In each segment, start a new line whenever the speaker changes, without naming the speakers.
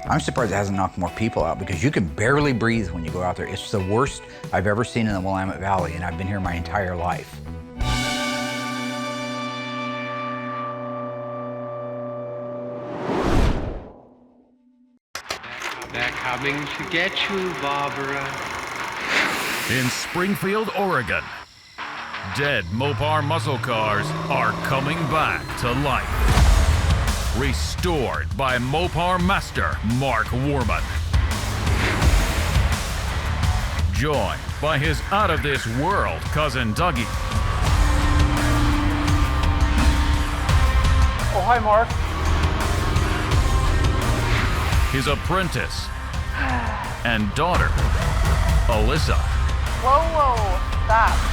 I'm surprised it hasn't knocked more people out because you can barely breathe when you go out there. It's the worst I've ever seen in the Willamette Valley, and I've been here my entire life.
They're coming to get you, Barbara.
In Springfield, Oregon, dead Mopar muscle cars are coming back to life. Restored by Mopar master Mark Warman. Joined by his out-of-this-world cousin Dougie.
Oh, hi, Mark.
His apprentice and daughter, Allysa.
Whoa, whoa, stop.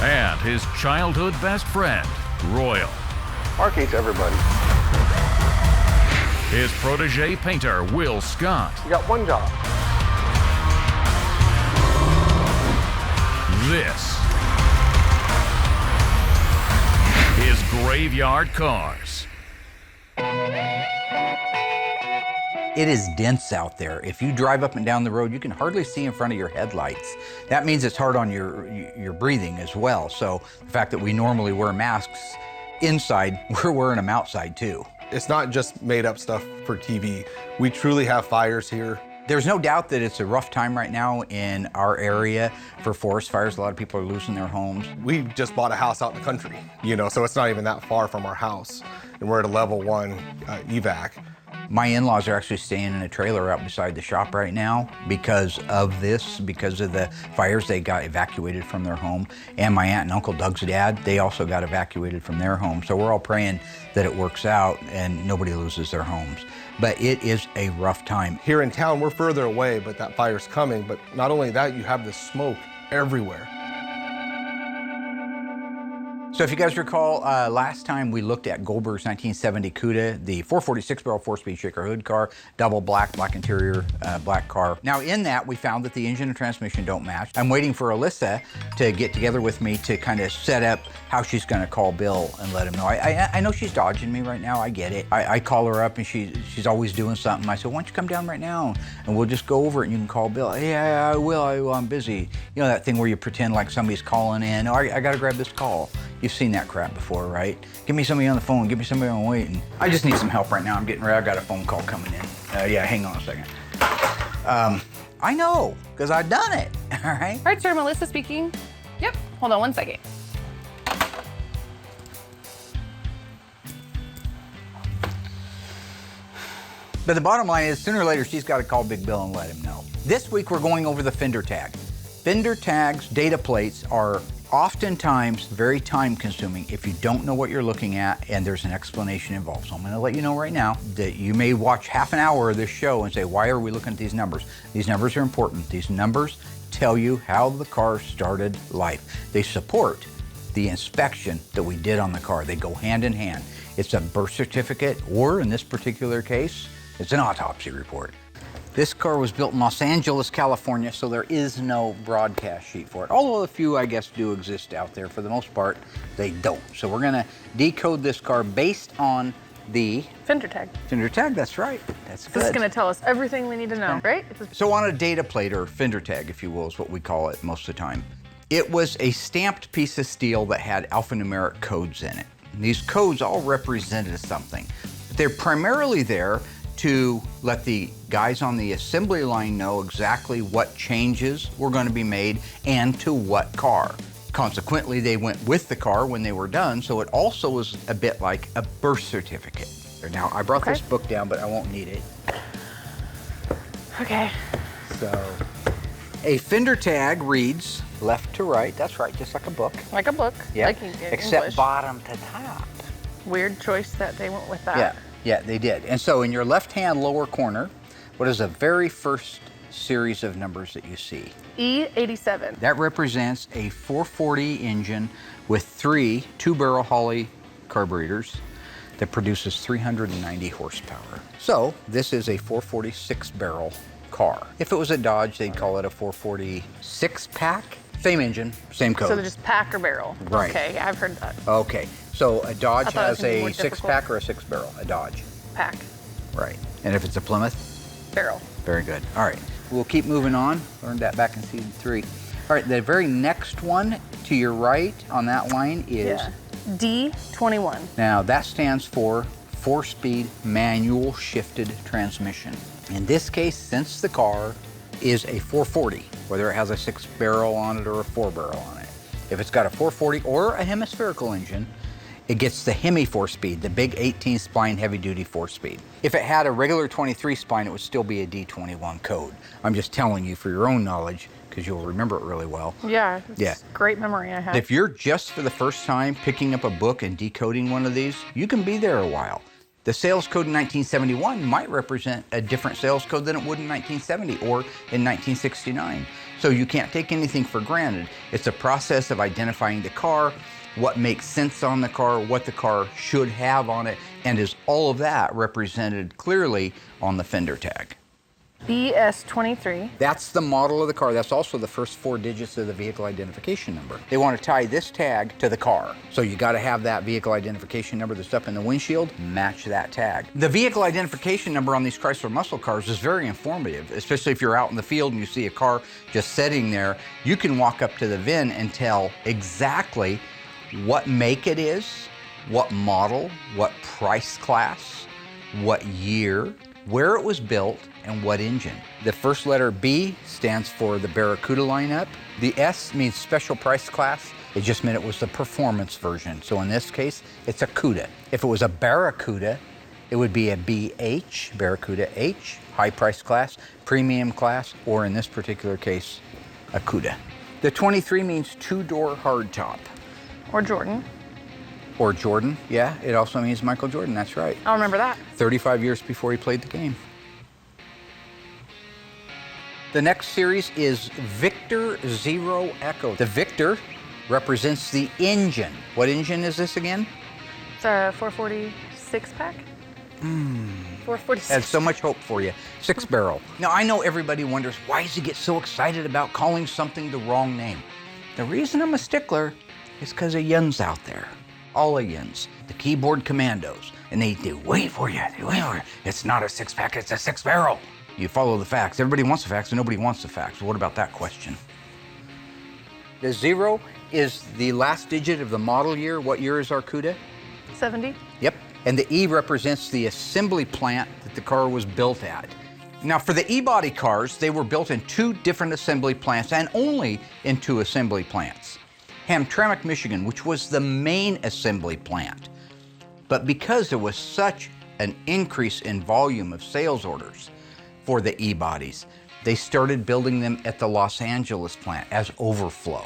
And his childhood best friend, Royal.
Mark hates everybody.
His protege painter, Will Scott.
You got one job.
This is Graveyard Cars.
It is dense out there. If you drive up and down the road, you can hardly see in front of your headlights. That means it's hard on your breathing as well. So the fact that we normally wear masks inside, we're wearing them outside too.
It's not just made up stuff for TV. We truly have fires here.
There's no doubt that it's a rough time right now in our area for forest fires. A lot of people are losing their homes.
We just bought a house out in the country, you know, so it's not even that far from our house. And we're at a level 1 evac.
My in-laws are actually staying in a trailer out beside the shop right now because of this, because of the fires. They got evacuated from their home. And my aunt and uncle Doug's dad, they also got evacuated from their home. So we're all praying that it works out and nobody loses their homes. But it is a rough time.
Here in town, we're further away, but that fire's coming. But not only that, you have the smoke everywhere.
So if you guys recall, last time we looked at Goldberg's 1970 Cuda, the 446-barrel 4-speed shaker hood car, double black interior, black car. Now in that, we found that the engine and transmission don't match. I'm waiting for Allysa to get together with me to kind of set up how she's gonna call Bill and let him know. I know she's dodging me right now, I get it. I call her up and she's always doing something. I said, why don't you come down right now and we'll just go over it and you can call Bill. Yeah, I will, I'm busy. You know that thing where you pretend like somebody's calling in. Oh, I gotta grab this call. You've seen that crap before, right? Give me somebody on the phone, give me somebody on waiting. I just need some help right now. I'm getting ready, I've got a phone call coming in. Yeah, hang on a second. I know, because I've done it, all right?
All right, sir, Melissa speaking. Yep, hold on one second.
But the bottom line is, sooner or later, she's got to call Big Bill and let him know. This week, we're going over the fender tag. Fender tags, data plates, are oftentimes very time-consuming if you don't know what you're looking at and there's an explanation involved. So I'm gonna let you know right now that you may watch half an hour of this show and say, why are we looking at these numbers? These numbers are important. These numbers tell you how the car started life. They support the inspection that we did on the car. They go hand in hand. It's a birth certificate, or in this particular case, it's an autopsy report. This car was built in Los Angeles, California, so there is no broadcast sheet for it. Although a few, I guess, do exist out there. For the most part, they don't. So we're gonna decode this car based on the
Fender tag.
fender tag, that's right. That's good.
This is gonna tell us everything we need to know, right?
So on a data plate, or fender tag, if you will, is what we call it most of the time. It was a stamped piece of steel that had alphanumeric codes in it. And these codes all represented something. They're primarily there to let the guys on the assembly line know exactly what changes were going to be made and to what car. Consequently, they went with the car when they were done, so it also was a bit like a birth certificate. Now, I brought this book down, but I won't need it.
Okay.
So, a fender tag reads left to right. That's right, just like a book.
Like a book.
Yeah,
Like
except
English.
bottom to top.
Weird choice that they went with that.
Yeah, they did. And so in your left-hand lower corner, what is the very first series of numbers that you see?
E87.
That represents a 440 engine with 3 two-barrel Holley carburetors that produces 390 horsepower. So this is a 446-barrel car. If it was a Dodge, they'd call it a 446 pack. Same engine, same code.
So they're just pack or barrel.
Right.
Okay, I've heard that.
Okay, So a Dodge
I thought it was
has
gonna be
a
more
six-pack or a six-barrel? A Dodge.
Pack.
Right. And if it's a Plymouth?
Barrel.
Very good. All right. We'll keep moving on. Learned that back in season 3. All right, the very next one to your right on that line is...
Yeah. D21.
Now, that stands for 4-speed manual shifted transmission. In this case, since the car is a 440, whether it has a 6-barrel on it or a 4-barrel on it, if it's got a 440 or a hemispherical engine, it gets the Hemi 4-speed, the big 18-spline heavy-duty 4-speed. If it had a regular 23-spline, it would still be a D21 code. I'm just telling you for your own knowledge, because you'll remember it really well.
Yeah. It's
Yeah.
Great memory I have.
If you're just for the first time picking up a book and decoding one of these, you can be there a while. The sales code in 1971 might represent a different sales code than it would in 1970 or in 1969. So you can't take anything for granted. It's a process of identifying the car, what makes sense on the car, what the car should have on it, and is all of that represented clearly on the fender tag.
BS23.
That's the model of the car. That's also the first 4 digits of the vehicle identification number. They want to tie this tag to the car. So you got to have that vehicle identification number that's up in the windshield, match that tag. The vehicle identification number on these Chrysler muscle cars is very informative, especially if you're out in the field and you see a car just sitting there. You can walk up to the VIN and tell exactly what make it is, what model, what price class, what year, where it was built, and what engine. The first letter B stands for the Barracuda lineup. The S means special price class. It just meant it was the performance version. So in this case, it's a Cuda. If it was a Barracuda, it would be a BH, Barracuda H, high price class, premium class, or in this particular case, a Cuda. The 23 means 2-door hardtop.
Or Jordan.
Or Jordan, yeah, it also means Michael Jordan, that's right.
I'll remember that.
35 years before he played the game. The next series is Victor Zero Echo. The Victor represents the engine. What engine is this again?
It's a 446 pack. 446.
Had so much hope for you. 6-barrel. Now, I know everybody wonders, why does he get so excited about calling something the wrong name? The reason I'm a stickler is because of yuns out there. All of yuns. The keyboard commandos. And they wait for you. They wait for you. It's not a 6-pack, it's a 6-barrel. You follow the facts. Everybody wants the facts and nobody wants the facts. What about that question? The 0 is the last digit of the model year. What year is our Cuda?
70.
Yep. And the E represents the assembly plant that the car was built at. Now, for the E-body cars, they were built in 2 different assembly plants and only in 2 assembly plants. Hamtramck, Michigan, which was the main assembly plant. But because there was such an increase in volume of sales orders for the E-bodies, they started building them at the Los Angeles plant as overflow.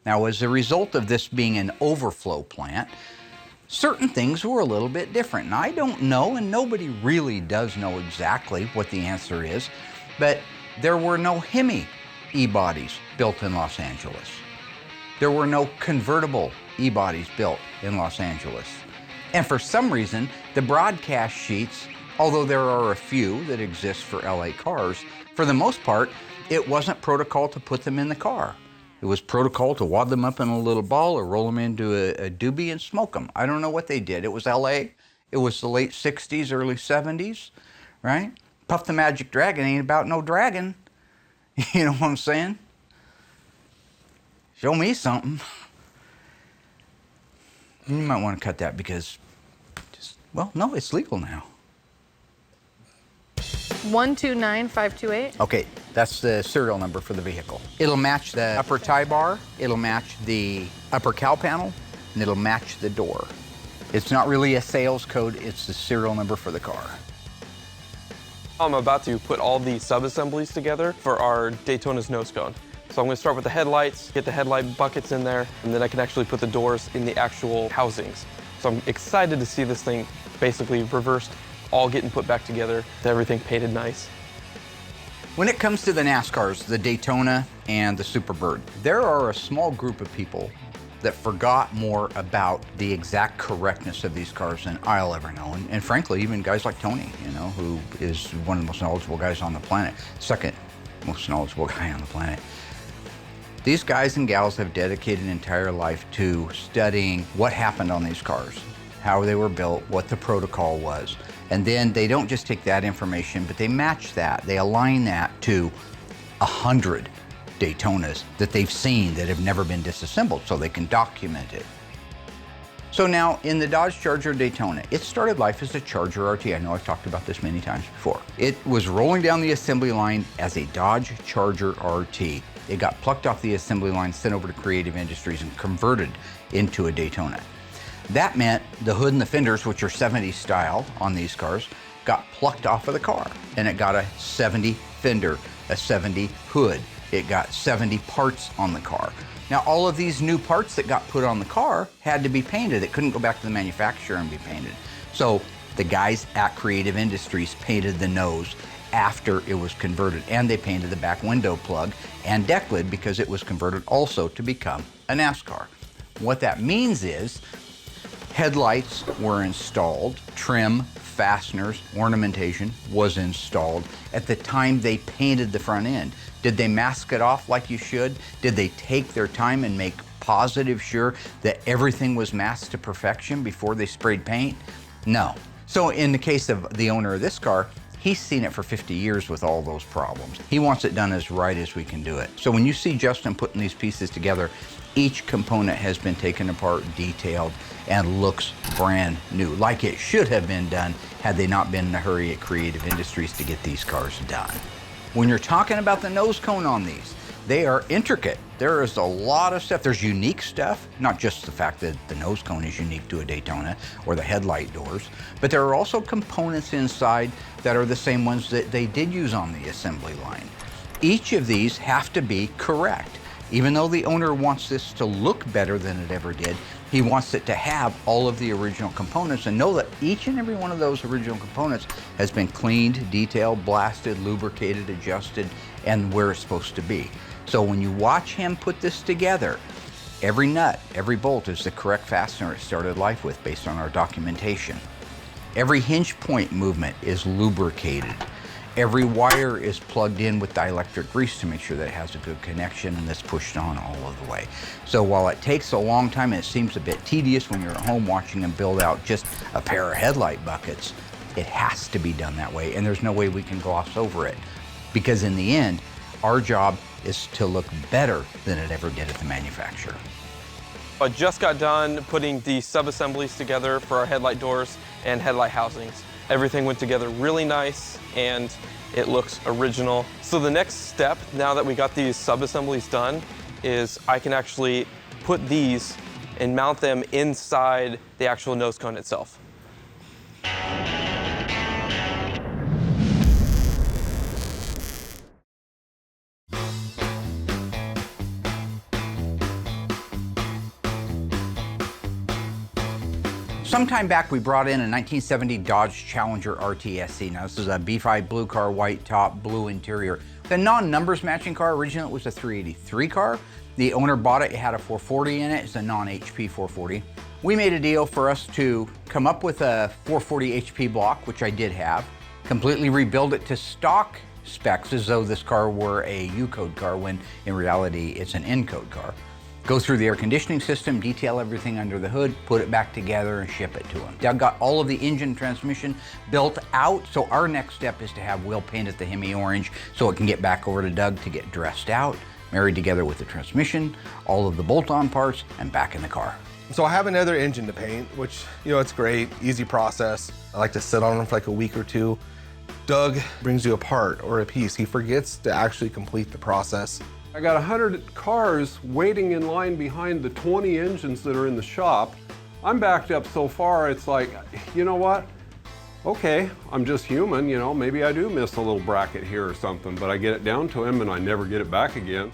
Now, as a result of this being an overflow plant, certain things were a little bit different. And I don't know, and nobody really does know exactly what the answer is, but there were no Hemi E-bodies built in Los Angeles. There were no convertible E-bodies built in Los Angeles. And for some reason, the broadcast sheets, although there are a few that exist for LA cars, for the most part, it wasn't protocol to put them in the car. It was protocol to wad them up in a little ball or roll them into a doobie and smoke them. I don't know what they did. It was LA. It was the late 60s, early 70s, right? Puff the Magic Dragon ain't about no dragon. You know what I'm saying? Show me something. You might want to cut that because, well, no, it's legal now.
129528.
Okay, that's the serial number for the vehicle. It'll match the upper tie bar, it'll match the upper cowl panel, and it'll match the door. It's not really a sales code, it's the serial number for the car.
I'm about to put all the sub-assemblies together for our Daytona's nose cone. So I'm going to start with the headlights, get the headlight buckets in there, and then I can actually put the doors in the actual housings. So I'm excited to see this thing basically reversed, all getting put back together, everything painted nice.
When it comes to the NASCARs, the Daytona and the Superbird, there are a small group of people that forgot more about the exact correctness of these cars than I'll ever know. And frankly, even guys like Tony, you know, who is one of the most knowledgeable guys on the planet, second most knowledgeable guy on the planet. These guys and gals have dedicated an entire life to studying what happened on these cars, how they were built, what the protocol was. And then they don't just take that information, but they match that. They align that to 100 Daytonas that they've seen that have never been disassembled, so they can document it. So now in the Dodge Charger Daytona, it started life as a Charger RT. I know I've talked about this many times before. It was rolling down the assembly line as a Dodge Charger RT. It got plucked off the assembly line, sent over to Creative Industries and converted into a Daytona. That meant the hood and the fenders, which are 70s style on these cars, got plucked off of the car, and it got a 70 fender, a 70 hood. It got 70 parts on the car. Now, all of these new parts that got put on the car had to be painted. It couldn't go back to the manufacturer and be painted. So the guys at Creative Industries painted the nose after it was converted, and they painted the back window plug and deck lid because it was converted also to become a NASCAR. What that means is headlights were installed, trim, fasteners, ornamentation was installed at the time they painted the front end. Did they mask it off like you should? Did they take their time and make positive sure that everything was masked to perfection before they sprayed paint? No. So in the case of the owner of this car, he's seen it for 50 years with all those problems. He wants it done as right as we can do it. So when you see Justin putting these pieces together, each component has been taken apart, detailed, and looks brand new, like it should have been done had they not been in a hurry at Creative Industries to get these cars done. When you're talking about the nose cone on these, they are intricate. There is a lot of stuff. There's unique stuff, not just the fact that the nose cone is unique to a Daytona or the headlight doors, but there are also components inside that are the same ones that they did use on the assembly line. Each of these have to be correct. Even though the owner wants this to look better than it ever did, he wants it to have all of the original components and know that each and every one of those original components has been cleaned, detailed, blasted, lubricated, adjusted, and where it's supposed to be. So when you watch him put this together, every nut, every bolt is the correct fastener it started life with based on our documentation. Every hinge point movement is lubricated. Every wire is plugged in with dielectric grease to make sure that it has a good connection and that's pushed on all of the way. So while it takes a long time and it seems a bit tedious when you're at home watching them build out just a pair of headlight buckets, it has to be done that way, and there's no way we can gloss over it. Because in the end, our job is to look better than it ever did at the manufacturer.
I just got done putting the sub-assemblies together for our headlight doors and headlight housings. Everything went together really nice and it looks original. So the next step, now that we got these sub-assemblies done, is I can actually put these and mount them inside the actual nose cone itself.
Sometime back, we brought in a 1970 Dodge Challenger RTSC. Now, this is a B5 blue car, white top, blue interior. The non-numbers matching car, originally it was a 383 car. The owner bought it, it had a 440 in it. It's a non-HP 440. We made a deal for us to come up with a 440 HP block, which I did have, completely rebuild it to stock specs as though this car were a U-code car, when in reality it's an N-code car. Go through the air conditioning system, detail everything under the hood, put it back together and ship it to him. Doug got all of the engine transmission built out, so our next step is to have Will paint it the Hemi orange so it can get back over to Doug to get dressed out, married together with the transmission, all of the bolt-on parts, and back in the car.
So I have another engine to paint, which, you know, it's great, easy process. I like to sit on them for like a week or two. Doug brings you a part or a piece. He forgets to actually complete the process.
I got 100 cars waiting in line behind the 20 engines that are in the shop. I'm backed up so far, it's like, you know what? Okay, I'm just human, you know, maybe I do miss a little bracket here or something, but I get it down to him and I never get it back again.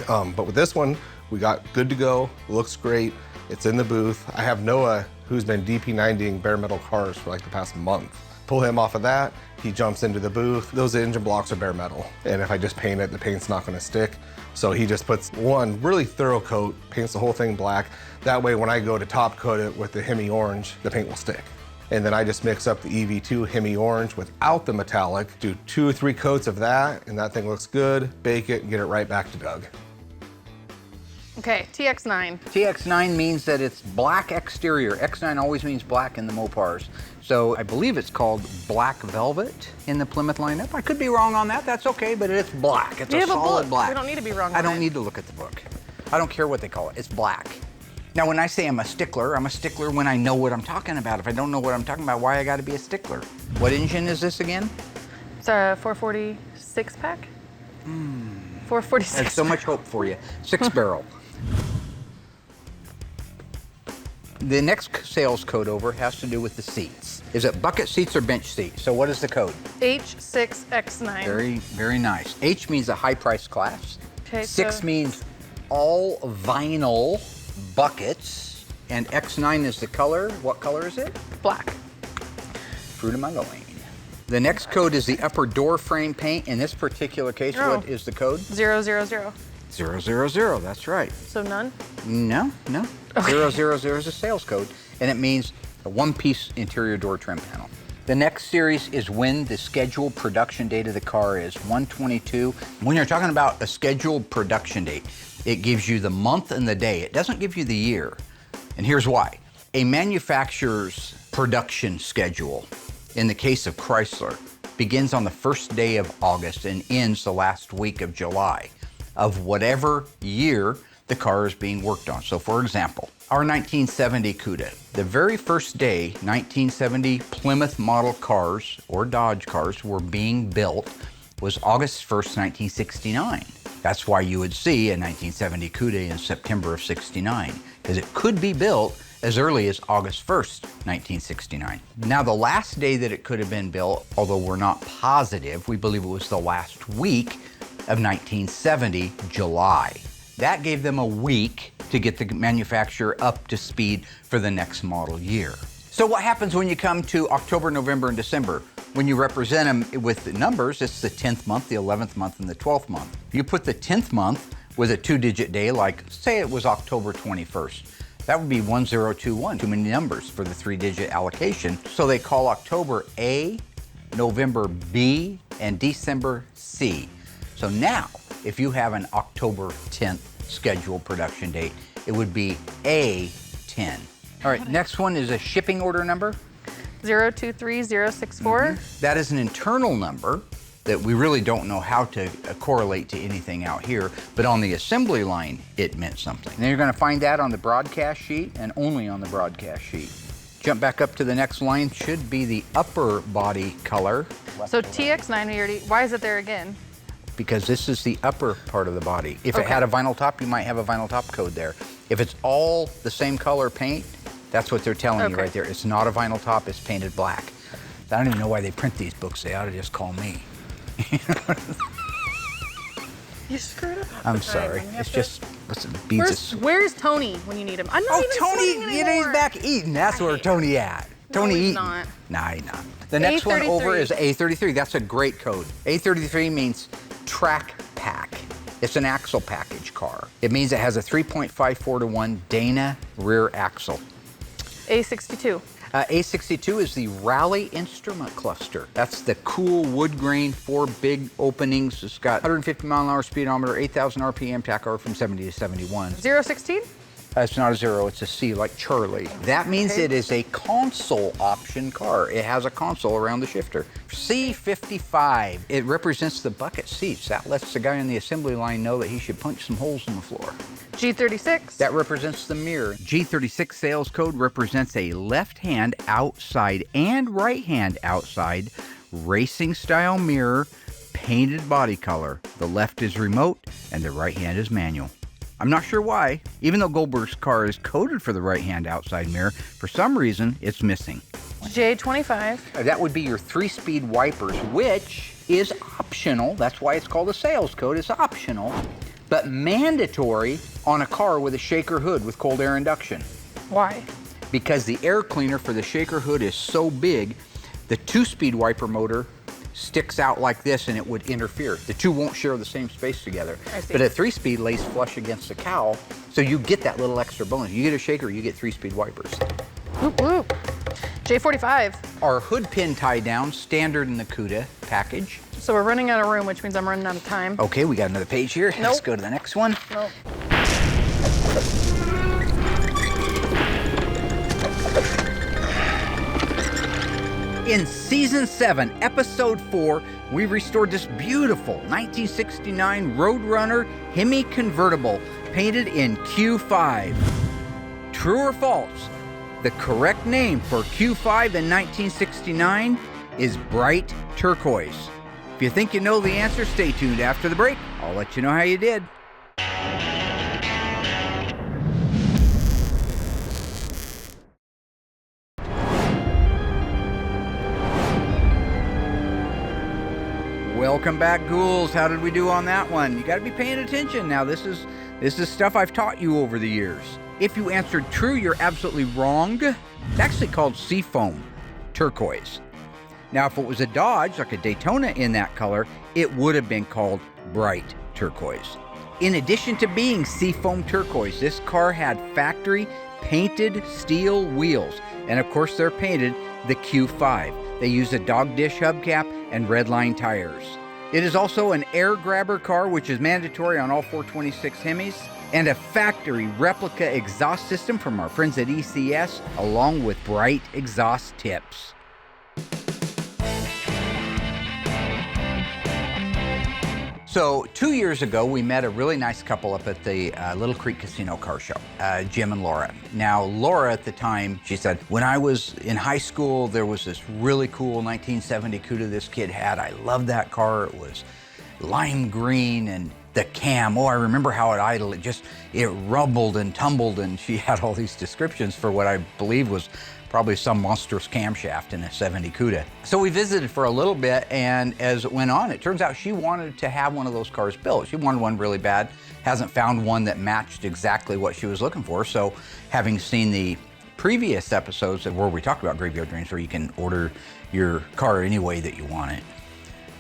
But with this one, we got good to go, looks great. It's in the booth. I have Noah, who's been DP90ing bare metal cars for like the past month. Pull him off of that, he jumps into the booth. Those engine blocks are bare metal. And if I just paint it, the paint's not gonna stick. So he just puts one really thorough coat, paints the whole thing black. That way when I go to top coat it with the Hemi orange, the paint will stick. And then I just mix up the EV2 Hemi orange without the metallic, do 2 or 3 coats of that, and that thing looks good, bake it, and get it right back to Doug.
Okay, TX9.
TX9 means that it's black exterior. X9 always means black in the Mopars. So I believe it's called Black Velvet in the Plymouth lineup. I could be wrong on that, that's okay, but it's black. It's
We
a
have a
solid
book.
black.
We don't need to be wrong
I
on
don't
it.
need to look at the book. I don't care what they call it, it's black. Now when I say I'm a stickler when I know what I'm talking about. If I don't know what I'm talking about, why I gotta be a stickler? What engine is this again?
It's a 446 pack. 446.
There's so much hope for you. 6-barrel. The next sales code over has to do with the seats. Is it bucket seats or bench seats? So what is the code?
H6X9.
Very, very nice. H means a high price class.
Okay,
6
so-
means all vinyl buckets. And X9 is the color. What color is it?
Black.
Fruit of my loin. The next code is the upper door frame paint. In this particular case,
Oh.
what is the code?
000.
000, that's right.
So none?
No. 000 is a sales code, and it means a one-piece interior door trim panel. The next series is when the scheduled production date of the car is 1/22. When you're talking about a scheduled production date, it gives you the month and the day. It doesn't give you the year. And here's why. A manufacturer's production schedule, in the case of Chrysler, begins on the first day of August and ends the last week of July of whatever year the car is being worked on. So for example, our 1970 Cuda, the very first day 1970 Plymouth model cars or Dodge cars were being built was August 1st, 1969. That's why you would see a 1970 Cuda in September of 69, because it could be built as early as August 1st, 1969. Now the last day that it could have been built, although we're not positive, we believe it was the last week of 1970, July. That gave them a week to get the manufacturer up to speed for the next model year. So what happens when you come to October, November, and December? When you represent them with the numbers, it's the 10th month, the 11th month, and the 12th month. You put the 10th month with a 2-digit day, like say it was October 21st. That would be 1021, too many numbers for the 3-digit allocation. So they call October A, November B, and December C. So now, if you have an October 10th scheduled production date, it would be A10. All right, next one is a shipping order number.
023064.
That is an internal number that we really don't know how to correlate to anything out here, but on the assembly line, it meant something. And you're gonna find that on the broadcast sheet and only on the broadcast sheet. Jump back up to the next line, should be the upper body color.
So TX9, we already, why is it there again?
Because this is the upper part of the body. If it had a vinyl top, you might have a vinyl top code there. If it's all the same color paint, that's what they're telling you right there. It's not a vinyl top, it's painted black. I don't even know why they print these books. They ought to just call me.
You screwed up.
I'm sorry. It's just, listen, beads of...
Where's Tony when you need him? I'm not even
Tony,
sweating
you know, he's
anymore.
back eating. That's where Tony at. Tony
he's
eating.
not.
Nah, he's not. The next one over is A33. That's a great code. A33 means track pack. It's an axle package car. It means it has a 3.54-to-1 Dana rear axle.
A62.
A62 is the Rally instrument cluster. That's the cool wood grain, 4 big openings. It's got 150-mile-an-hour speedometer, 8,000 RPM tachograph from 70 to 71.
016?
It's not a 0, it's a C, like Charlie. That means it is a console option car. It has a console around the shifter. C55, it represents the bucket seats. That lets the guy on the assembly line know that he should punch some holes in the floor.
G36?
That represents the mirror. G36 sales code represents a left hand outside and right hand outside racing style mirror, painted body color. The left is remote and the right hand is manual. I'm not sure why. Even though Goldberg's car is coded for the right-hand outside mirror, for some reason, it's missing.
J25.
That would be your 3-speed wipers, which is optional. That's why it's called a sales code. It's optional, but mandatory on a car with a shaker hood with cold air induction.
Why?
Because the air cleaner for the shaker hood is so big, the 2-speed wiper motor sticks out like this and it would interfere. The two won't share the same space together.
I see.
But a 3-speed lays flush against the cowl, so you get that little extra bonus. You get a shaker, you get 3-speed wipers.
Whoop, whoop. J45.
Our hood pin tie down, standard in the Cuda package.
So we're running out of room, which means I'm running out of time.
Okay, we got another page here. Let's go to the next one.
Nope.
In Season 7, Episode 4, we restored this beautiful 1969 Roadrunner Hemi convertible painted in Q5. True or false? The correct name for Q5 in 1969 is bright turquoise. If you think you know the answer, stay tuned after the break. I'll let you know how you did. Welcome back, ghouls. How did we do on that one? You got to be paying attention. Now, this is stuff I've taught you over the years. If you answered true, you're absolutely wrong. It's actually called seafoam turquoise. Now, if it was a Dodge, like a Daytona in that color, it would have been called bright turquoise. In addition to being seafoam turquoise, this car had factory painted steel wheels. And of course, they're painted the Q5. They use a dog dish hubcap and red line tires. It is also an air grabber car, which is mandatory on all 426 Hemis, and a factory replica exhaust system from our friends at ECS, along with bright exhaust tips. So 2 years ago, we met a really nice couple up at the Little Creek Casino car show, Jim and Laura. Now, Laura at the time, she said, when I was in high school, there was this really cool 1970 Cuda this kid had. I loved that car. It was lime green and the cam. Oh, I remember how it idled. It rumbled and tumbled, and she had all these descriptions for what I believe was probably some monstrous camshaft in a 70 Cuda. So we visited for a little bit, and as it went on, it turns out she wanted to have one of those cars built. She wanted one really bad, hasn't found one that matched exactly what she was looking for. So having seen the previous episodes where we talked about Graveyard Dreams, where you can order your car any way that you want it,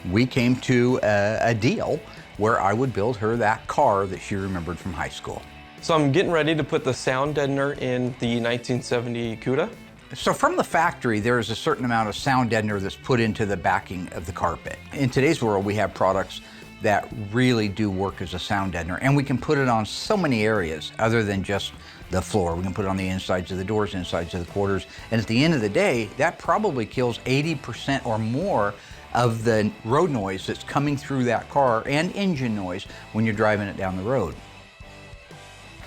we came to a deal where I would build her that car that she remembered from high school.
So I'm getting ready to put the sound deadener in the 1970 Cuda.
So from the factory, there is a certain amount of sound deadener that's put into the backing of the carpet. In today's world, we have products that really do work as a sound deadener, and we can put it on so many areas other than just the floor. We can put it on the insides of the doors, insides of the quarters, and at the end of the day, that probably kills 80% or more of the road noise that's coming through that car and engine noise when you're driving it down the road.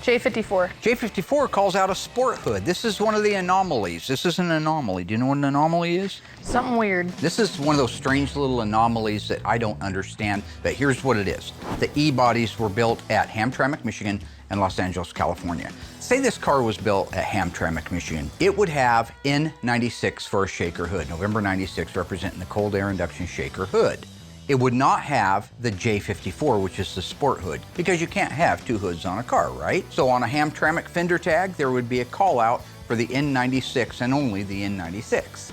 J54.
J54 calls out a sport hood. This is one of the anomalies. This is an anomaly. Do you know what an anomaly is?
Something weird.
This is one of those strange little anomalies that I don't understand, but here's what it is. The E-bodies were built at Hamtramck, Michigan, and Los Angeles, California. Say this car was built at Hamtramck, Michigan. It would have N96 for a shaker hood, November 96 representing the cold air induction shaker hood. It would not have the J54, which is the sport hood, because you can't have two hoods on a car, right? So on a Hamtramck fender tag, there would be a call out for the N96 and only the N96.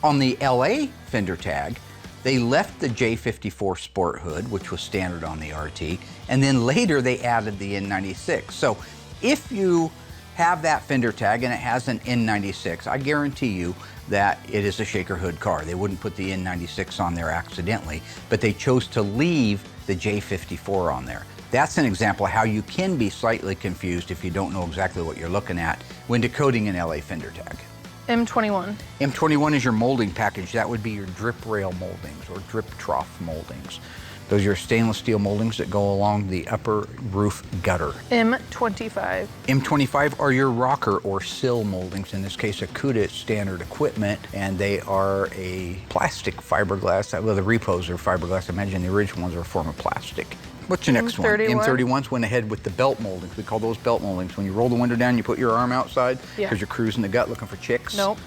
On the LA fender tag, they left the J54 sport hood, which was standard on the RT, and then later they added the N96. So if you have that fender tag and it has an N96, I guarantee you that it is a shaker hood car. They wouldn't put the N96 on there accidentally, but they chose to leave the J54 on there. That's an example of how you can be slightly confused if you don't know exactly what you're looking at when decoding an LA fender tag.
M21.
M21 is your molding package. That would be your drip rail moldings or drip trough moldings. Those are stainless steel moldings that go along the upper roof gutter.
M25.
M25 are your rocker or sill moldings. In this case, a Cuda standard equipment, and they are a plastic fiberglass. Well, the repos are fiberglass. I imagine the original ones are a form of plastic. What's your next one? M31s went ahead with the belt moldings. We call those belt moldings. When you roll the window down, you put your arm outside because you're cruising the gut looking for chicks.
Nope.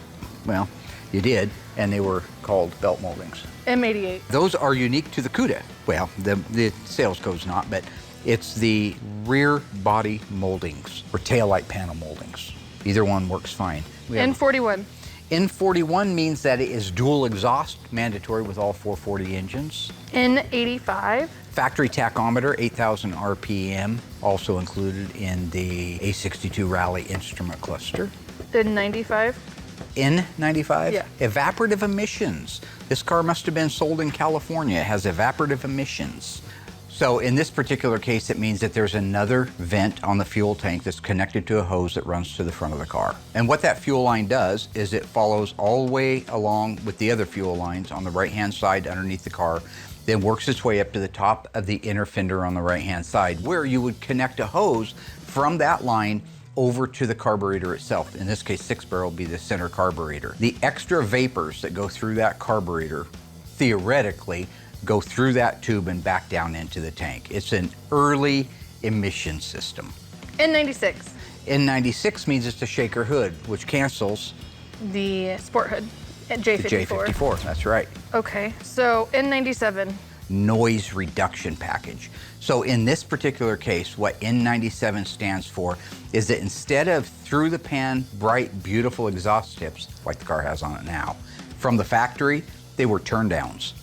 Well, you did, and they were called belt moldings.
M88.
Those are unique to the Cuda. Well, the sales code's not, but it's the rear body moldings or taillight panel moldings. Either one works fine.
N41.
N41 means that it is dual exhaust, mandatory with all 440 engines.
N85.
Factory tachometer, 8,000 RPM, also included in the A62 Rally instrument cluster.
N95.
N95?
Yeah.
Evaporative emissions. This car must have been sold in California. It has evaporative emissions. So in this particular case, it means that there's another vent on the fuel tank that's connected to a hose that runs to the front of the car. And what that fuel line does is it follows all the way along with the other fuel lines on the right-hand side underneath the car, then works its way up to the top of the inner fender on the right-hand side, where you would connect a hose from that line over to the carburetor itself. In this case, 6-barrel would be the center carburetor. The extra vapors that go through that carburetor, theoretically, go through that tube and back down into the tank. It's an early emission system.
N96.
N96 means it's a shaker hood, which cancels
The sport hood at J54.
the J54, that's right.
Okay, so N97.
Noise reduction package. So in this particular case, what N97 stands for is that instead of through the pan, bright, beautiful exhaust tips, like the car has on it now, from the factory, they were turn downs.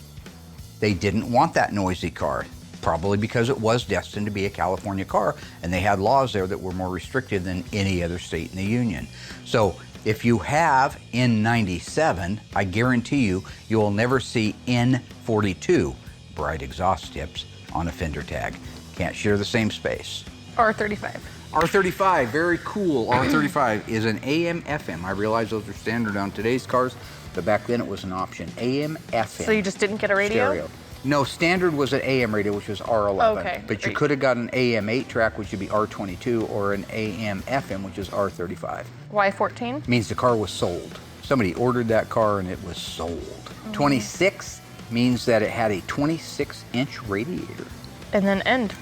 They didn't want that noisy car, probably because it was destined to be a California car, and they had laws there that were more restricted than any other state in the union. So if you have N97, I guarantee you, you will never see N42, bright exhaust tips, on a fender tag. Can't share the same space.
R35.
R35, very cool. R35 is an AM FM. I realize those are standard on today's cars, but back then it was an option. AM FM.
So you just didn't get a radio?
Stereo. No, standard was an AM radio, which was R11.
Okay.
But you could have got an AM 8-track, which would be R22, or an AM FM, which is R35.
Y14?
Means the car was sold. Somebody ordered that car and it was sold. 26 means that it had a 26-inch radiator.
And then end.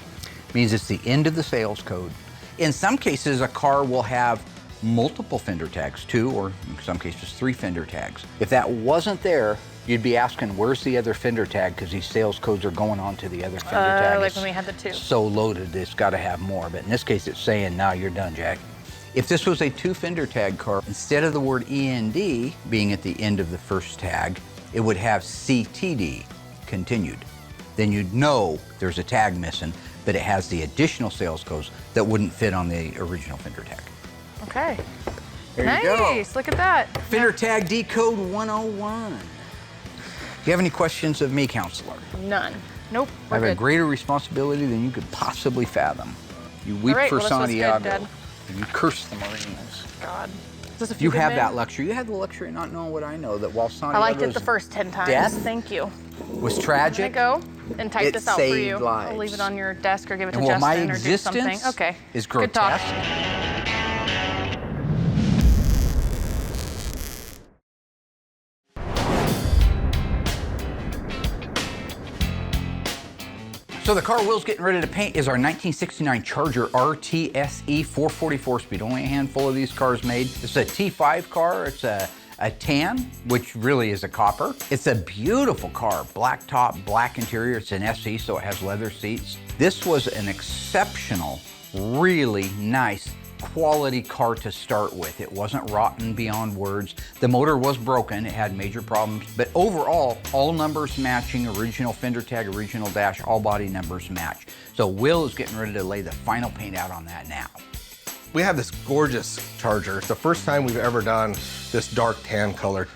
Means it's the end of the sales code. In some cases, a car will have multiple fender tags, 2 or in some cases 3 fender tags. If that wasn't there, you'd be asking, where's the other fender tag? Because these sales codes are going on to the other fender tag.
Like when we had the 2.
So loaded, it's got to have more. But in this case, it's saying, now you're done, Jack. If this was a 2 fender tag car, instead of the word END being at the end of the first tag, it would have CTD, continued. Then you'd know there's a tag missing, but it has the additional sales codes that wouldn't fit on the original fender tag.
Okay.
There
nice.
you go.
Look at that.
Fender tag decode 101. Do you have any questions of me, counselor?
None. Nope.
I have
We're
a
good.
greater responsibility than you could possibly fathom. You weep
All right,
for
well, this was good,
Santiago,
Dad.
and you curse the Marines.
God. Is this a
You
few
have
good
that
men?
luxury. You have the luxury of not knowing what I know, that while
I
Santiago's
liked it the first 10 times.
death
Thank you.
was
There you
tragic,
go. And type
It
this out for
saved
you.
lives.
I'll leave it on your desk or give it to
and while my
Justin or do something.
existence
Okay.
is
Good talk.
grotesque, so the car Will's getting ready to paint is our 1969 Charger RTSE 444 speed. Only a handful of these cars made. It's a T5 car. It's a tan, which really is a copper. It's a beautiful car. Black top, black interior. It's an SE, so it has leather seats. This was an exceptional, really nice, quality car to start with. It wasn't rotten beyond words. The motor was broken, it had major problems, but overall, all numbers matching, original fender tag, original dash, all body numbers match. So Will is getting ready to lay the final paint out on that now.
We have this gorgeous Charger. It's the first time we've ever done this dark tan color.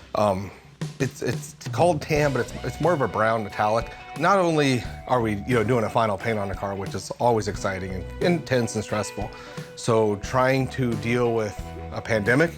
It's called tan, but it's more of a brown metallic. Not only are we doing a final paint on the car, which is always exciting and intense and stressful, so trying to deal with a pandemic,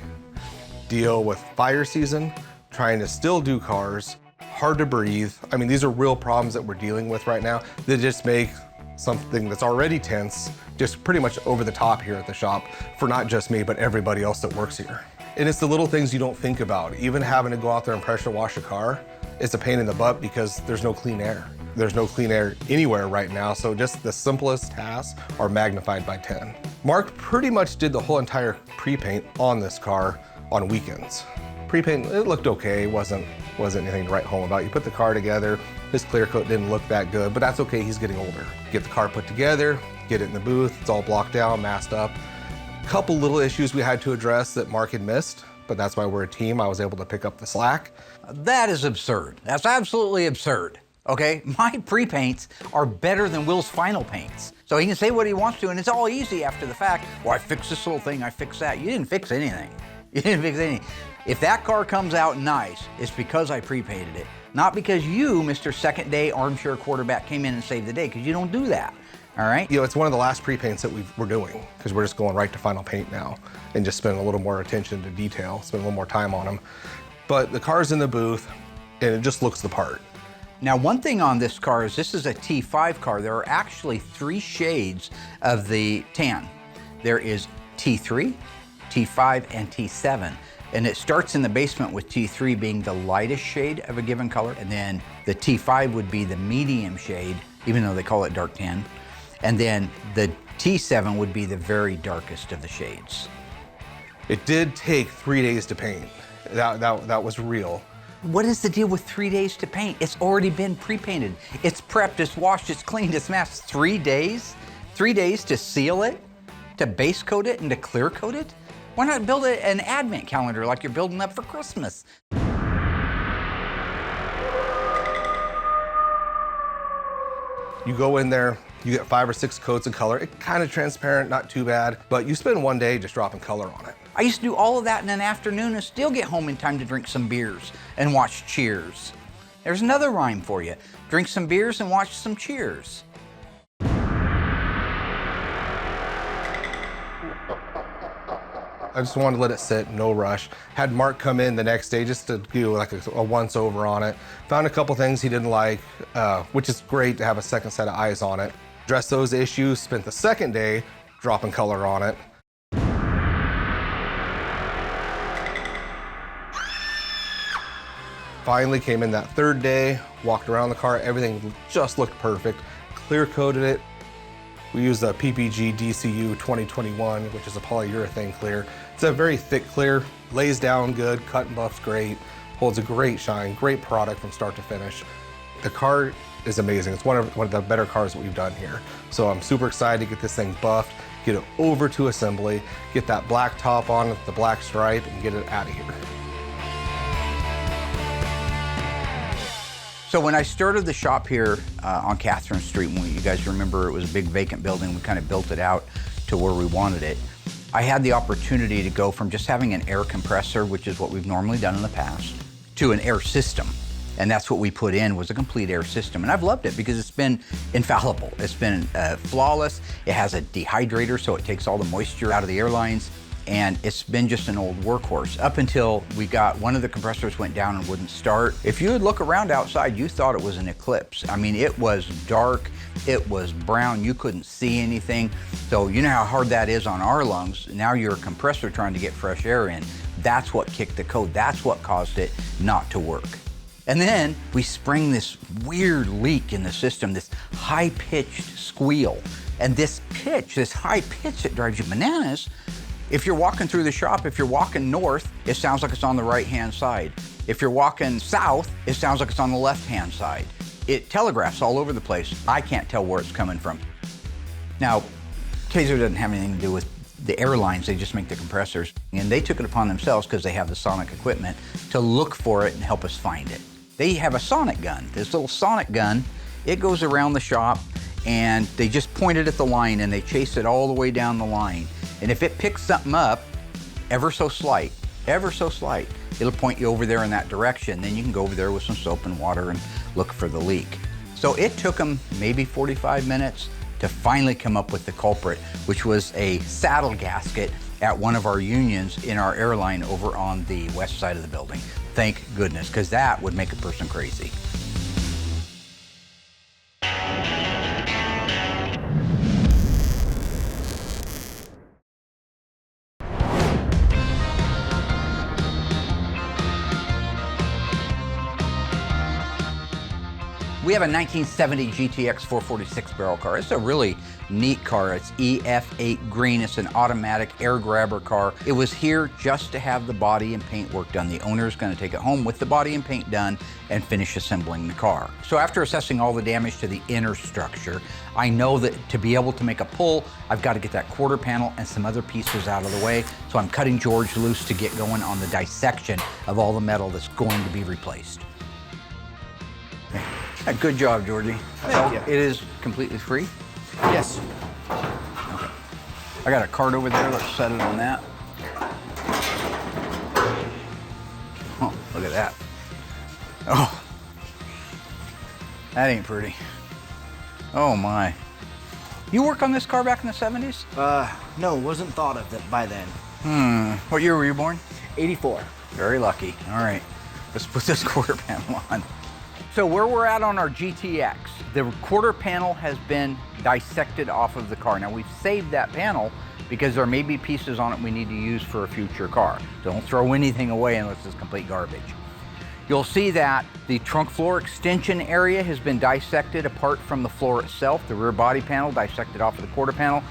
deal with fire season, trying to still do cars, hard to breathe. I mean, these are real problems that we're dealing with right now that just make something that's already tense just pretty much over the top here at the shop for not just me, but everybody else that works here. And it's the little things you don't think about. Even having to go out there and pressure wash a car is a pain in the butt because there's no clean air. There's no clean air anywhere right now, so just the simplest tasks are magnified by 10. Mark pretty much did the whole entire pre-paint on this car on weekends. Pre-paint, it looked okay, wasn't anything to write home about. You put the car together, his clear coat didn't look that good, but that's okay, he's getting older. Get the car put together, get it in the booth, it's all blocked down, masked up. Couple little issues we had to address that Mark had missed, but that's why we're a team. I was able to pick up the slack.
That is absurd. That's absolutely absurd. Okay, my pre-paints are better than Will's final paints. So he can say what he wants to, and it's all easy after the fact. Well, I fixed this little thing, I fixed that. You didn't fix anything. You didn't fix anything. If that car comes out nice, it's because I prepainted it. Not because you, Mr. Second Day Armchair Quarterback, came in and saved the day, because you don't do that, all right?
You know, it's one of the last pre-paints that we're doing, because we're just going right to final paint now and just spending a little more attention to detail, spend a little more time on them. But the car's in the booth, and it just looks the part.
Now, one thing on this car is this is a T5 car. There are actually 3 shades of the tan. There is T3, T5, and T7. And it starts in the basement with T3 being the lightest shade of a given color, and then the T5 would be the medium shade, even though they call it dark tan. And then the T7 would be the very darkest of the shades.
It did take 3 days to paint. That was real.
What is the deal with 3 days to paint? It's already been pre-painted. It's prepped, it's washed, it's cleaned, it's masked. 3 days? 3 days to seal it, to base coat it, and to clear coat it? Why not build an advent calendar like you're building up for Christmas?
You go in there, you get 5 or 6 coats of color. It's kind of transparent, not too bad, but you spend 1 day just dropping color on it.
I used to do all of that in an afternoon and still get home in time to drink some beers and watch Cheers. There's another rhyme for you. Drink some beers and watch some Cheers.
I just wanted to let it sit, no rush. Had Mark come in the next day just to do like a once over on it. Found a couple things he didn't like, which is great to have a second set of eyes on it. Addressed those issues, spent the second day dropping color on it. Finally came in that third day, walked around the car, everything just looked perfect. Clear coated it. We used a PPG DCU 2021, which is a polyurethane clear. It's a very thick clear, lays down good, cut and buffs great, holds a great shine, great product from start to finish. The car is amazing. It's one of the better cars that we've done here. So I'm super excited to get this thing buffed, get it over to assembly, get that black top on with the black stripe, and get it out of here.
So when I started the shop here on Catherine Street, when you guys remember it was a big vacant building, we kind of built it out to where we wanted it. I had the opportunity to go from just having an air compressor, which is what we've normally done in the past, to an air system. And that's what we put in, was a complete air system. And I've loved it because it's been infallible. It's been flawless. It has a dehydrator, so it takes all the moisture out of the airlines. And it's been just an old workhorse up until we got one of the compressors went down and wouldn't start. If you would look around outside, you thought it was an eclipse. I mean, it was dark, it was brown, you couldn't see anything. So you know how hard that is on our lungs. Now you're a compressor trying to get fresh air in. That's what kicked the code. That's what caused it not to work. And then we spring this weird leak in the system, this high-pitched squeal. And this pitch, this high pitch, it drives you bananas. If you're walking through the shop, if you're walking north, it sounds like it's on the right-hand side. If you're walking south, it sounds like it's on the left-hand side. It telegraphs all over the place. I can't tell where it's coming from. Now, Kaiser doesn't have anything to do with the airlines, they just make the compressors. And they took it upon themselves, because they have the sonic equipment, to look for it and help us find it. They have a sonic gun, this little sonic gun. It goes around the shop, and they just point it at the line, and they chase it all the way down the line. And if it picks something up, ever so slight, it'll point you over there in that direction. Then you can go over there with some soap and water and look for the leak. So it took them maybe 45 minutes to finally come up with the culprit, which was a saddle gasket at one of our unions in our airline over on the west side of the building. Thank goodness, because that would make a person crazy. We have a 1970 GTX 446 barrel car. It's a really neat car. It's EF8 green. It's an automatic air grabber car. It was here just to have the body and paint work done. The owner is going to take it home with the body and paint done and finish assembling the car. So after assessing all the damage to the inner structure, I know that to be able to make a pull, I've got to get that quarter panel and some other pieces out of the way. So I'm cutting George loose to get going on the dissection of all the metal that's going to be replaced. Good job, Georgie.
Thank you.
It is completely free?
Yes.
Okay. I got a card over there. Let's set it on that. Look at that. Oh, that ain't pretty. Oh my. You work on this car back in the 70s?
No, wasn't thought of it by then.
What year were you born?
84.
Very lucky. All right, let's put this quarter panel on. So where we're at on our GTX, the quarter panel has been dissected off of the car. Now we've saved that panel because there may be pieces on it we need to use for a future car. Don't throw anything away unless it's complete garbage. You'll see that the trunk floor extension area has been dissected apart from the floor itself. The rear body panel dissected off of the quarter panel.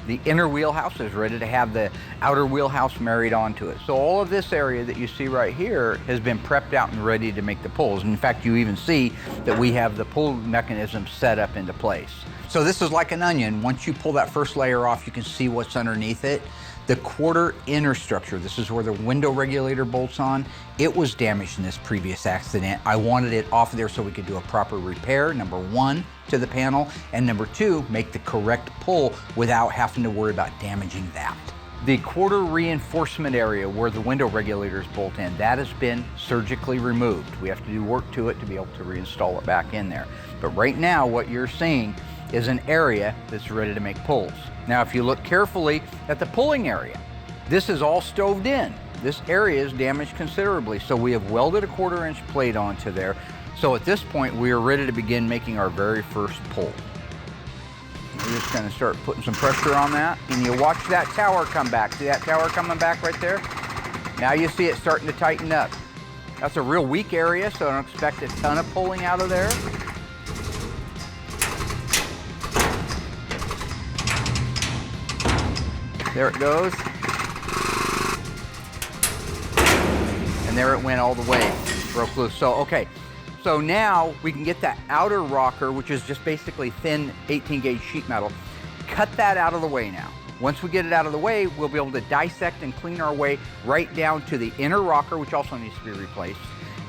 The inner wheelhouse is ready to have the outer wheelhouse married onto it. So all of this area that you see right here has been prepped out and ready to make the pulls. In fact, you even see that we have the pull mechanism set up into place. So this is like an onion. Once you pull that first layer off, you can see what's underneath it. The quarter inner structure, this is where the window regulator bolts on. It was damaged in this previous accident. I wanted it off of there so we could do a proper repair, number one, to the panel, and number two, make the correct pull without having to worry about damaging that. The quarter reinforcement area where the window regulators bolt in, that has been surgically removed. We have to do work to it to be able to reinstall it back in there. But right now, what you're seeing is an area that's ready to make pulls. Now, if you look carefully at the pulling area, this is all stoved in. This area is damaged considerably, so we have welded a 1/4 inch plate onto there. So at this point, we are ready to begin making our very first pull. We're just gonna start putting some pressure on that, and you watch that tower come back. See that tower coming back right there? Now you see it starting to tighten up. That's a real weak area, so I don't expect a ton of pulling out of there. There it goes. And there it went all the way, broke loose. So, okay, so now we can get that outer rocker, which is just basically thin 18 gauge sheet metal, cut that out of the way now. Once we get it out of the way, we'll be able to dissect and clean our way right down to the inner rocker, which also needs to be replaced,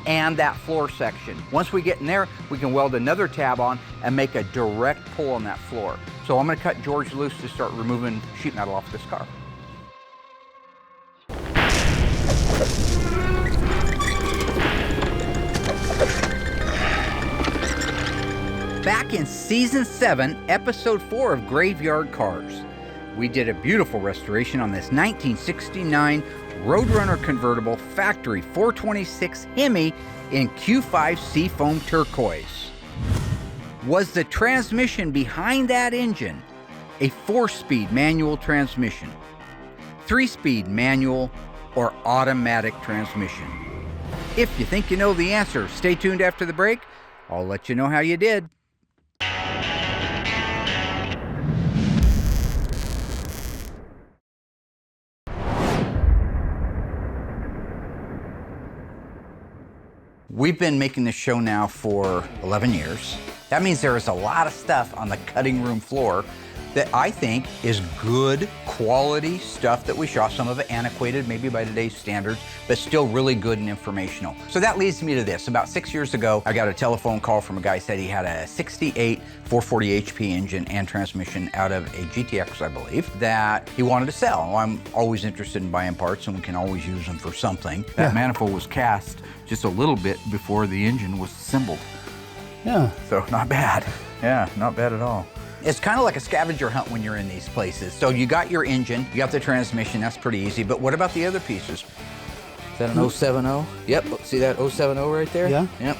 and that floor section. Once we get in there, we can weld another tab on and make a direct pull on that floor. So I'm gonna cut George loose to start removing sheet metal off this car. Back in season 7, episode 4 of Graveyard Cars, we did a beautiful restoration on this 1969 Roadrunner convertible factory 426 Hemi in Q5 Seafoam Turquoise. Was the transmission behind that engine a 4-speed manual transmission, 3-speed manual, or automatic transmission? If you think you know the answer, stay tuned after the break. I'll let you know how you did. We've been making this show now for 11 years. That means there is a lot of stuff on the cutting room floor that I think is good quality stuff that we shot. Some of it antiquated, maybe by today's standards, but still really good and informational. So that leads me to this. About 6 years ago, I got a telephone call from a guy who said he had a 68 440 HP engine and transmission out of a GTX, I believe, that he wanted to sell. Well, I'm always interested in buying parts, and we can always use them for something. That manifold was cast just a little bit before the engine was assembled.
Yeah.
So not bad. Yeah, not bad at all. It's kind of like a scavenger hunt when you're in these places. So you got your engine, you got the transmission, that's pretty easy, but what about the other pieces? Is that an 070? Yep, see that 070 right there?
Yeah.
Yep.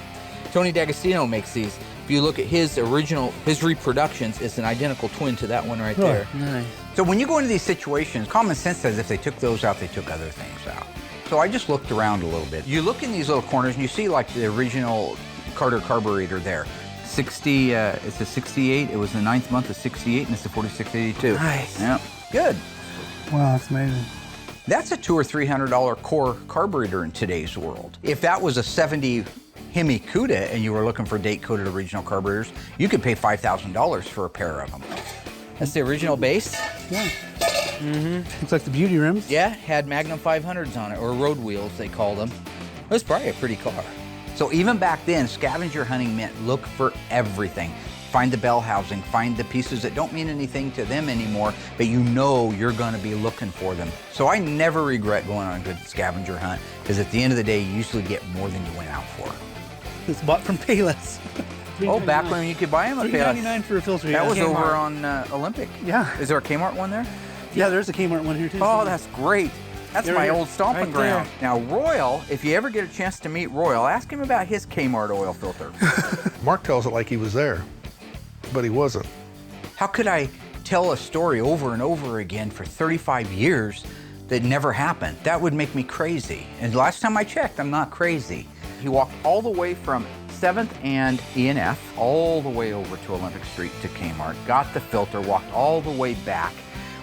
Tony D'Agostino makes these. If you look at his original, his reproductions, it's an identical twin to that one right there.
Nice.
So when you go into these situations, common sense says if they took those out, they took other things out. So I just looked around a little bit. You look in these little corners and you see like the original Carter carburetor there. 60, it's a 68, it was the 9th month of 68, and it's a 4682.
Nice.
Yeah, good.
Wow, that's amazing.
That's a $200 or $300 core carburetor in today's world. If that was a 70 Hemi Cuda and you were looking for date-coded original carburetors, you could pay $5,000 for a pair of them. That's the original base.
Yeah. Looks like the beauty rims.
Yeah, had Magnum 500s on it, or road wheels they called them. It was probably a pretty car. So even back then, scavenger hunting meant look for everything. find the bell housing, find the pieces that don't mean anything to them anymore, but you know you're gonna be looking for them. So I never regret going on a good scavenger hunt, because at the end of the day, you usually get more than you went out for.
It's bought from Payless.
Oh, back when you could buy them at Payless.
$3.99 for a filter.
That
yeah.
was
Kmart.
over on Olympic.
Yeah.
Is there a Kmart one there?
Yeah, there's a Kmart one here too.
Oh, that's great. That's
There
my
it is,
old stomping
right
ground. Now, Royal, if you ever get a chance to meet Royal, ask him about his Kmart oil filter.
Mark tells it like he was there, but he wasn't.
How could I tell a story over and over again for 35 years that never happened? That would make me crazy. And last time I checked, I'm not crazy. He walked all the way from 7th and E&F, all the way over to Olympic Street to Kmart, got the filter, walked all the way back,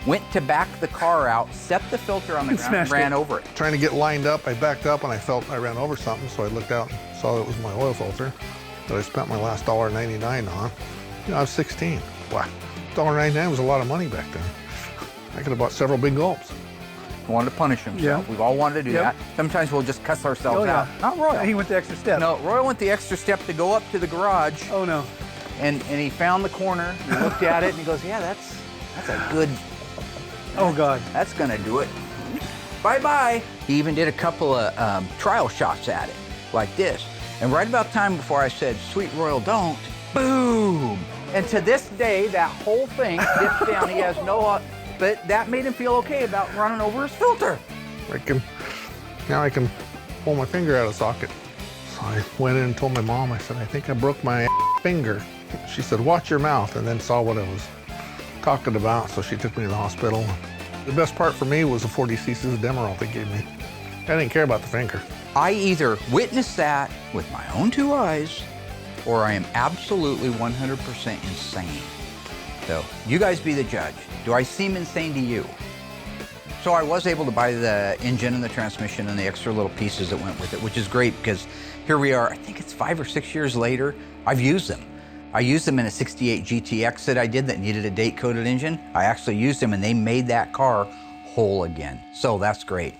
went to back the car out, set the filter on the ground, and ran over it.
Trying to get lined up, I backed up and I felt I ran over something, so I looked out and saw it was my oil filter that I spent my last $1.99 on. You know, I was 16. Wow, $1.99 was a lot of money back then. I could have bought several big gulps.
He wanted to punish himself.
Yeah.
We've all wanted to do that. Sometimes we'll just cuss ourselves out. Not Royal.
He went the extra step.
No, Royal went the extra step to go up to the garage.
Oh no.
And he found the corner, he looked at it, and he goes, yeah, that's a good,
Oh God.
that's gonna do it. Bye-bye. He even did a couple of trial shots at it, like this. And right about time before I said, sweet Royal, don't, boom. And to this day, that whole thing dips down. He has no, but that made him feel okay about running over his filter.
Now I can pull my finger out of socket. So I went in and told my mom, I said, I think I broke my finger. She said, watch your mouth, and then saw what I was talking about, so she took me to the hospital. The best part for me was the 40 cc's of Demerol they gave me. I didn't care about the finger.
I either witnessed that with my own two eyes, or I am absolutely 100% insane. So you guys be the judge. Do I seem insane to you? So I was able to buy the engine and the transmission and the extra little pieces that went with it, which is great because here we are, I think it's 5 or 6 years later, I've used them. I used them in a 68 GTX that I did that needed a date-coded engine. I actually used them and they made that car whole again. So that's great.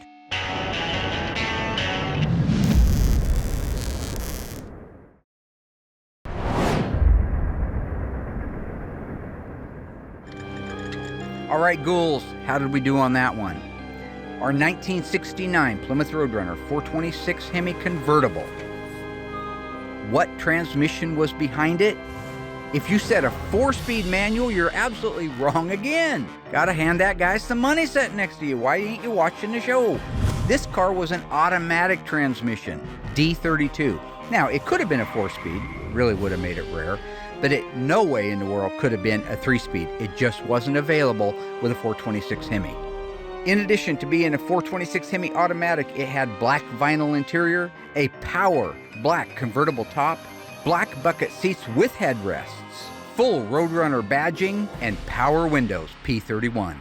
All right, ghouls, how did we do on that one? Our 1969 Plymouth Roadrunner 426 Hemi convertible. What transmission was behind it? If you said a 4-speed manual, you're absolutely wrong again. Gotta hand that guy some money sitting next to you. Why ain't you watching the show? This car was an automatic transmission, D32. Now, it could have been a 4-speed, really would have made it rare, but it no way in the world could have been a 3-speed. It just wasn't available with a 426 Hemi. In addition to being a 426 Hemi automatic, it had black vinyl interior, a power black convertible top, black bucket seats with headrests, full Roadrunner badging, and power windows, P31.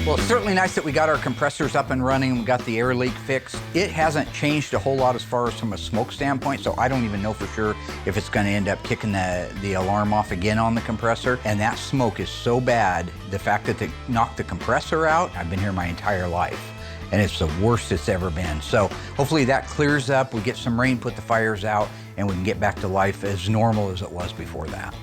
Well, it's certainly nice that we got our compressors up and running and we got the air leak fixed. It hasn't changed a whole lot as far as from a smoke standpoint, so I don't even know for sure if it's gonna end up kicking the alarm off again on the compressor. And that smoke is so bad, the fact that they knocked the compressor out, I've been here my entire life, and it's the worst it's ever been. So hopefully that clears up, we get some rain, put the fires out, and we can get back to life as normal as it was before that.